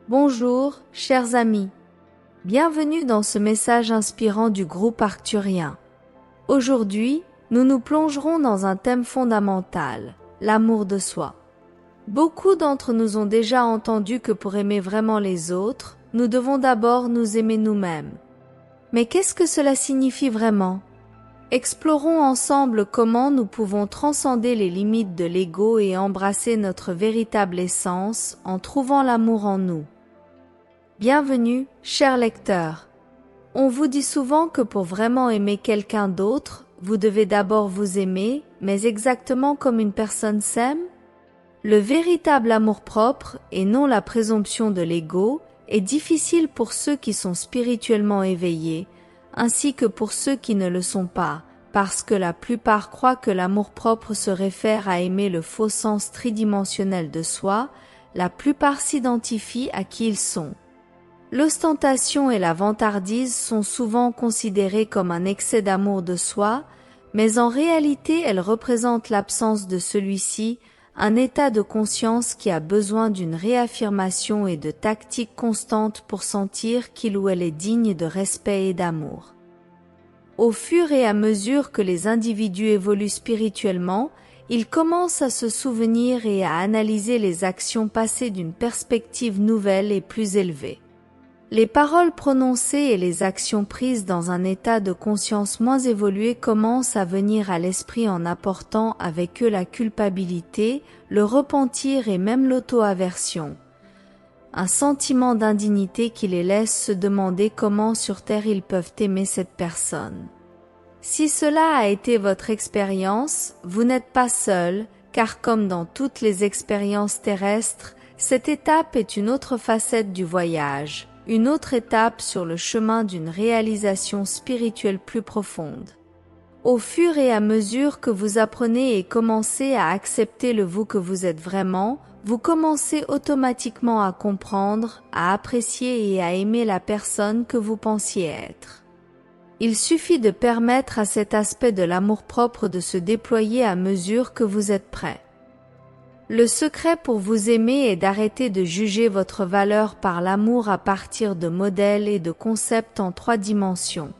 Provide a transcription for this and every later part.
Bonjour, chers amis. Bienvenue dans ce message inspirant du groupe arcturien. Aujourd'hui, nous nous plongerons dans un thème fondamental, l'amour de soi. Beaucoup d'entre nous ont déjà entendu que pour aimer vraiment les autres, nous devons d'abord nous aimer nous-mêmes. Mais qu'est-ce que cela signifie vraiment? Explorons ensemble comment nous pouvons transcender les limites de l'ego et embrasser notre véritable essence en trouvant l'amour en nous. Bienvenue, chers lecteurs. On vous dit souvent que pour vraiment aimer quelqu'un d'autre, vous devez d'abord vous aimer, mais exactement comme une personne s'aime? Le véritable amour-propre, et non la présomption de l'ego, est difficile pour ceux qui sont spirituellement éveillés, ainsi que pour ceux qui ne le sont pas, parce que la plupart croient que l'amour-propre se réfère à aimer le faux sens tridimensionnel de soi, la plupart s'identifient à qui ils sont. L'ostentation et la vantardise sont souvent considérées comme un excès d'amour de soi, mais en réalité elles représentent l'absence de celui-ci, un état de conscience qui a besoin d'une réaffirmation et de tactiques constantes pour sentir qu'il ou elle est digne de respect et d'amour. Au fur et à mesure que les individus évoluent spirituellement, ils commencent à se souvenir et à analyser les actions passées d'une perspective nouvelle et plus élevée. Les paroles prononcées et les actions prises dans un état de conscience moins évolué commencent à venir à l'esprit en apportant avec eux la culpabilité, le repentir et même l'auto-aversion. Un sentiment d'indignité qui les laisse se demander comment sur terre ils peuvent aimer cette personne. Si cela a été votre expérience, vous n'êtes pas seul, car comme dans toutes les expériences terrestres, cette étape est une autre facette du voyage. Une autre étape sur le chemin d'une réalisation spirituelle plus profonde. Au fur et à mesure que vous apprenez et commencez à accepter le vous que vous êtes vraiment, vous commencez automatiquement à comprendre, à apprécier et à aimer la personne que vous pensiez être. Il suffit de permettre à cet aspect de l'amour-propre de se déployer à mesure que vous êtes prêt. Le secret pour vous aimer est d'arrêter de juger votre valeur par l'amour à partir de modèles et de concepts en 3 dimensions.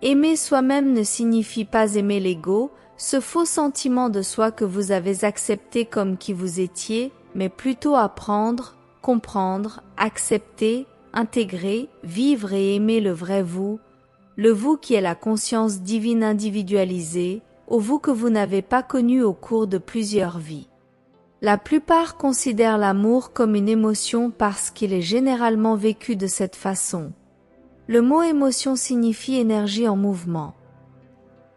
Aimer soi-même ne signifie pas aimer l'ego, ce faux sentiment de soi que vous avez accepté comme qui vous étiez, mais plutôt apprendre, comprendre, accepter, intégrer, vivre et aimer le vrai vous, le vous qui est la conscience divine individualisée, au vous que vous n'avez pas connu au cours de plusieurs vies. La plupart considèrent l'amour comme une émotion parce qu'il est généralement vécu de cette façon. Le mot émotion signifie énergie en mouvement.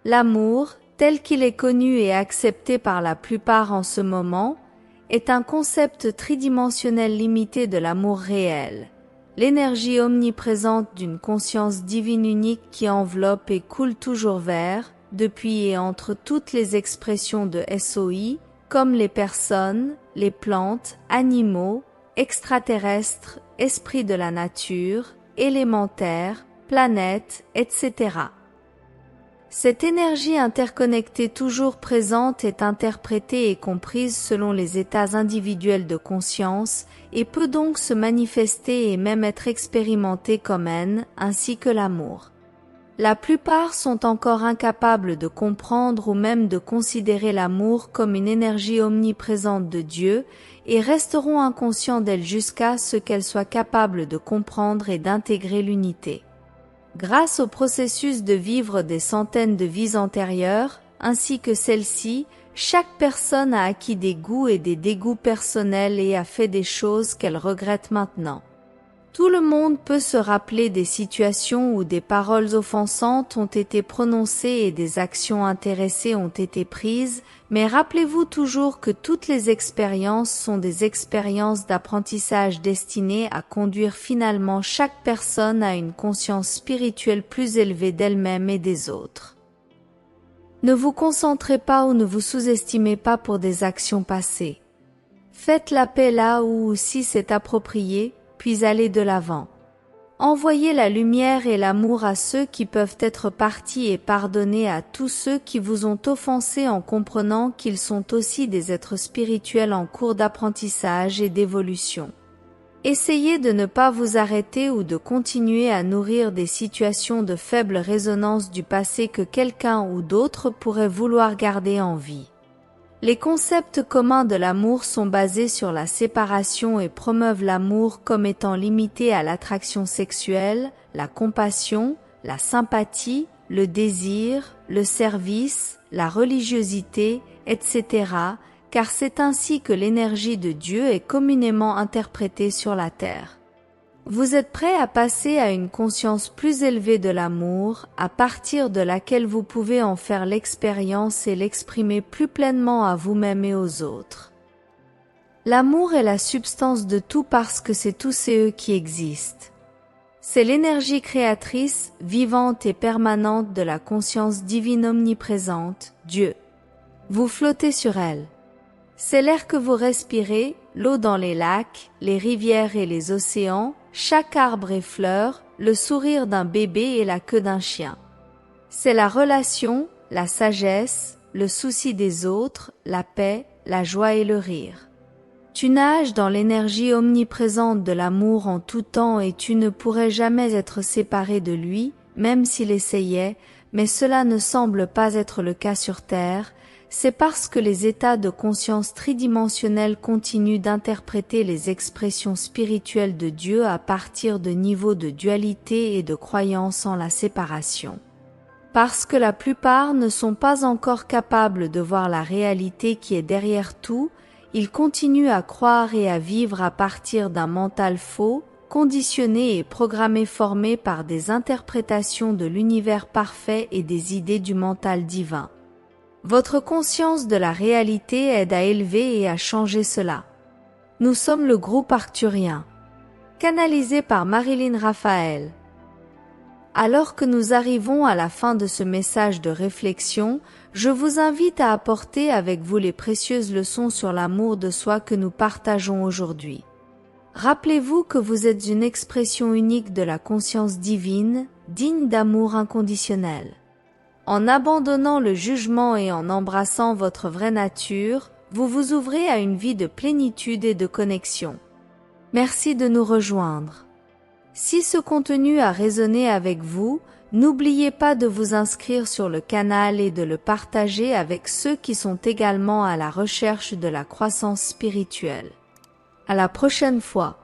L'amour, tel qu'il est connu et accepté par la plupart en ce moment, est un concept tridimensionnel limité de l'amour réel. L'énergie omniprésente d'une conscience divine unique qui enveloppe et coule toujours vers, depuis et entre toutes les expressions de SOI, comme les personnes, les plantes, animaux, extraterrestres, esprits de la nature, élémentaires, planètes, etc. Cette énergie interconnectée toujours présente est interprétée et comprise selon les états individuels de conscience et peut donc se manifester et même être expérimentée comme haine, ainsi que l'amour. La plupart sont encore incapables de comprendre ou même de considérer l'amour comme une énergie omniprésente de Dieu et resteront inconscients d'elle jusqu'à ce qu'elles soient capables de comprendre et d'intégrer l'unité. Grâce au processus de vivre des centaines de vies antérieures, ainsi que celle-ci, chaque personne a acquis des goûts et des dégoûts personnels et a fait des choses qu'elle regrette maintenant. Tout le monde peut se rappeler des situations où des paroles offensantes ont été prononcées et des actions intéressées ont été prises, mais rappelez-vous toujours que toutes les expériences sont des expériences d'apprentissage destinées à conduire finalement chaque personne à une conscience spirituelle plus élevée d'elle-même et des autres. Ne vous concentrez pas ou ne vous sous-estimez pas pour des actions passées. Faites la paix là où si c'est approprié, puis allez de l'avant. Envoyez la lumière et l'amour à ceux qui peuvent être partis et pardonnez à tous ceux qui vous ont offensés en comprenant qu'ils sont aussi des êtres spirituels en cours d'apprentissage et d'évolution. Essayez de ne pas vous arrêter ou de continuer à nourrir des situations de faible résonance du passé que quelqu'un ou d'autres pourraient vouloir garder en vie. Les concepts communs de l'amour sont basés sur la séparation et promeuvent l'amour comme étant limité à l'attraction sexuelle, la compassion, la sympathie, le désir, le service, la religiosité, etc., car c'est ainsi que l'énergie de Dieu est communément interprétée sur la terre. Vous êtes prêt à passer à une conscience plus élevée de l'amour, à partir de laquelle vous pouvez en faire l'expérience et l'exprimer plus pleinement à vous-même et aux autres. L'amour est la substance de tout parce que c'est tous et eux qui existent. C'est l'énergie créatrice, vivante et permanente de la conscience divine omniprésente, Dieu. Vous flottez sur elle. C'est l'air que vous respirez, l'eau dans les lacs, les rivières et les océans, chaque arbre et fleur, le sourire d'un bébé et la queue d'un chien. C'est la relation, la sagesse, le souci des autres, la paix, la joie et le rire. Tu nages dans l'énergie omniprésente de l'amour en tout temps et tu ne pourrais jamais être séparé de lui, même s'il essayait, mais cela ne semble pas être le cas sur Terre. C'est parce que les états de conscience tridimensionnels continuent d'interpréter les expressions spirituelles de Dieu à partir de niveaux de dualité et de croyance en la séparation. Parce que la plupart ne sont pas encore capables de voir la réalité qui est derrière tout, ils continuent à croire et à vivre à partir d'un mental faux, conditionné et programmé formé par des interprétations de l'univers parfait et des idées du mental divin. Votre conscience de la réalité aide à élever et à changer cela. Nous sommes le groupe arcturien. Canalisé par Marilyn Raphael. Alors que nous arrivons à la fin de ce message de réflexion, je vous invite à apporter avec vous les précieuses leçons sur l'amour de soi que nous partageons aujourd'hui. Rappelez-vous que vous êtes une expression unique de la conscience divine, digne d'amour inconditionnel. En abandonnant le jugement et en embrassant votre vraie nature, vous vous ouvrez à une vie de plénitude et de connexion. Merci de nous rejoindre. Si ce contenu a résonné avec vous, n'oubliez pas de vous inscrire sur le canal et de le partager avec ceux qui sont également à la recherche de la croissance spirituelle. À la prochaine fois.